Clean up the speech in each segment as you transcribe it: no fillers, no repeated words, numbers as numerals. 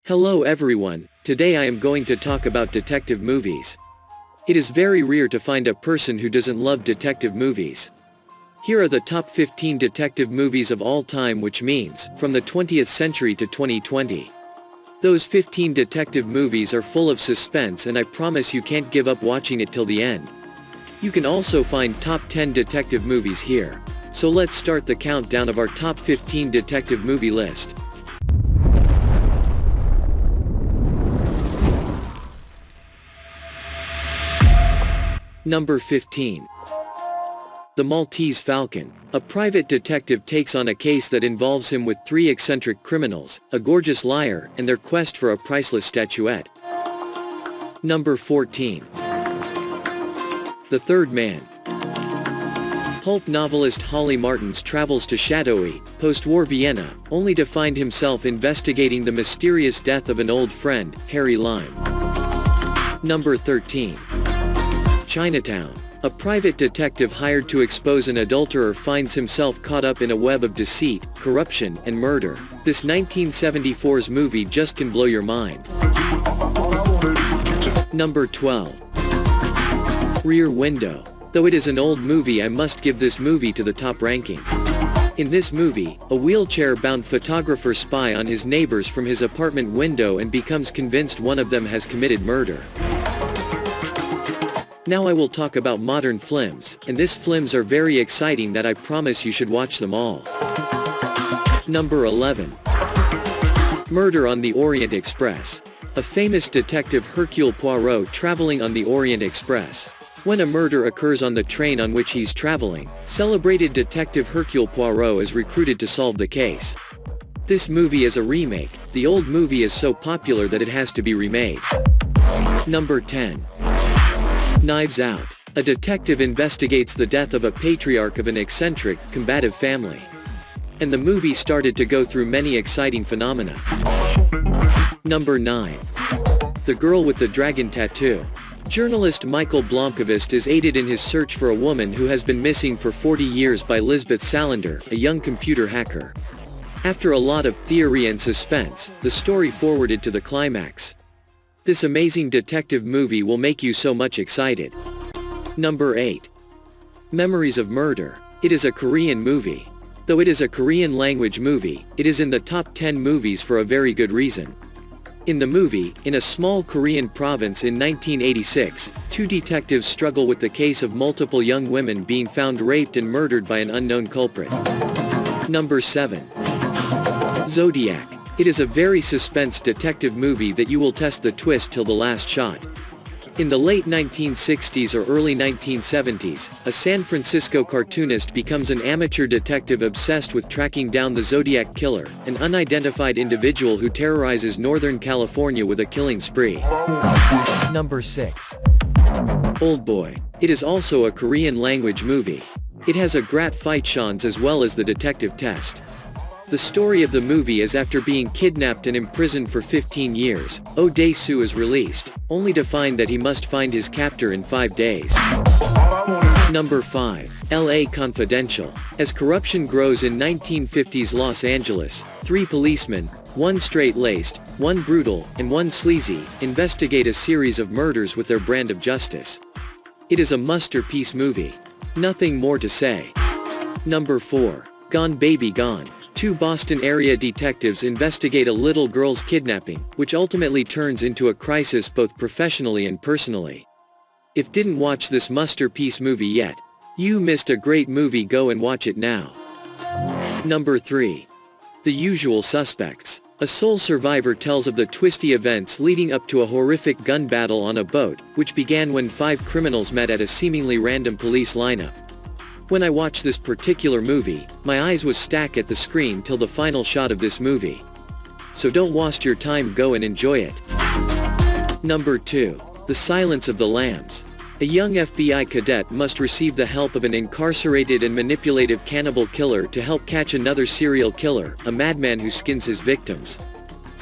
Hello everyone, today I am going to talk about detective movies. It is very rare to find a person who doesn't love detective movies. Here are the top 15 detective movies of all time, which means, from the 20th century to 2020. Those 15 detective movies are full of suspense and I promise you can't give up watching it till the end. You can also find top 10 detective movies here. So let's start the countdown of our top 15 detective movie list. Number 15. The Maltese Falcon. A private detective takes on a case that involves him with three eccentric criminals, a gorgeous liar, and their quest for a priceless statuette. Number 14. The Third Man. Pulp novelist Holly Martins travels to shadowy, post-war Vienna, only to find himself investigating the mysterious death of an old friend, Harry Lime. Number 13. Chinatown. A private detective hired to expose an adulterer finds himself caught up in a web of deceit, corruption, and murder. This 1974's movie just can blow your mind. Number 12. Rear Window. Though it is an old movie, I must give this movie to the top ranking. In this movie, a wheelchair-bound photographer spies on his neighbors from his apartment window and becomes convinced one of them has committed murder. Now I will talk about modern films, and these films are very exciting that I promise you should watch them all. Number 11. Murder on the Orient Express. A famous detective, Hercule Poirot, traveling on the Orient Express. When a murder occurs on the train on which he's traveling, celebrated detective Hercule Poirot is recruited to solve the case. This movie is a remake. The old movie is so popular that it has to be remade. Number 10. Knives Out. A detective investigates the death of a patriarch of an eccentric, combative family. And the movie started to go through many exciting phenomena. Number 9. The Girl with the Dragon Tattoo. Journalist Michael Blomkvist is aided in his search for a woman who has been missing for 40 years by Lisbeth Salander, a young computer hacker. After a lot of theory and suspense, the story forwarded to the climax. This amazing detective movie will make you so much excited. Number 8. Memories of Murder. It is a Korean movie. Though it is a Korean language movie, it is in the top 10 movies for a very good reason. In the movie, in a small Korean province in 1986, two detectives struggle with the case of multiple young women being found raped and murdered by an unknown culprit. Number 7. Zodiac. It is a very suspense detective movie that you will test the twist till the last shot. In the late 1960s or early 1970s, a San Francisco cartoonist becomes an amateur detective obsessed with tracking down the Zodiac killer, an unidentified individual who terrorizes Northern California with a killing spree. Number 6. Oldboy. It is also a Korean language movie. It has a great fight scenes as well as the detective test. The story of the movie is after being kidnapped and imprisoned for 15 years, Oh Dae-soo is released, only to find that he must find his captor in 5 days. Number 5. LA Confidential. As corruption grows in 1950s Los Angeles, three policemen, one straight-laced, one brutal, and one sleazy, investigate a series of murders with their brand of justice. It is a masterpiece movie. Nothing more to say. Number 4. Gone Baby Gone. Two Boston-area detectives investigate a little girl's kidnapping, which ultimately turns into a crisis both professionally and personally. If didn't watch this masterpiece movie yet, you missed a great movie. Go and watch it now. Number 3. The Usual Suspects. A sole survivor tells of the twisty events leading up to a horrific gun battle on a boat, which began when 5 criminals met at a seemingly random police lineup. When I watched this particular movie, my eyes was stuck at the screen till the final shot of this movie. So don't waste your time, go and enjoy it. Number 2. The Silence of the Lambs. A young FBI cadet must receive the help of an incarcerated and manipulative cannibal killer to help catch another serial killer, a madman who skins his victims.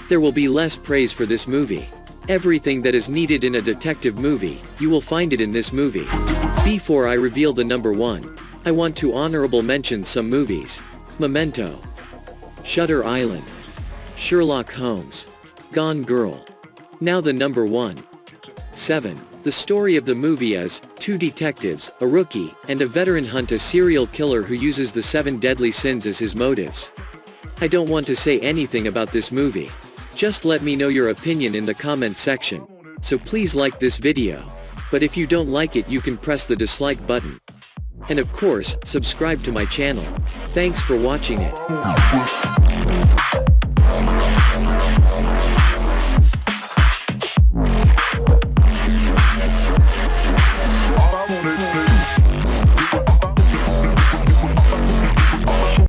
There will be less praise for this movie. Everything that is needed in a detective movie, you will find it in this movie. Before I reveal the number 1, I want to honorable mention some movies. Memento, Shutter Island, Sherlock Holmes, Gone Girl. Now the number 1. 7. The story of the movie is, two detectives, a rookie, and a veteran hunt a serial killer who uses the 7 deadly sins as his motives. I don't want to say anything about this movie. Just let me know your opinion in the comment section. So please like this video. But if you don't like it, you can press the dislike button. And of course, subscribe to my channel. Thanks for watching it.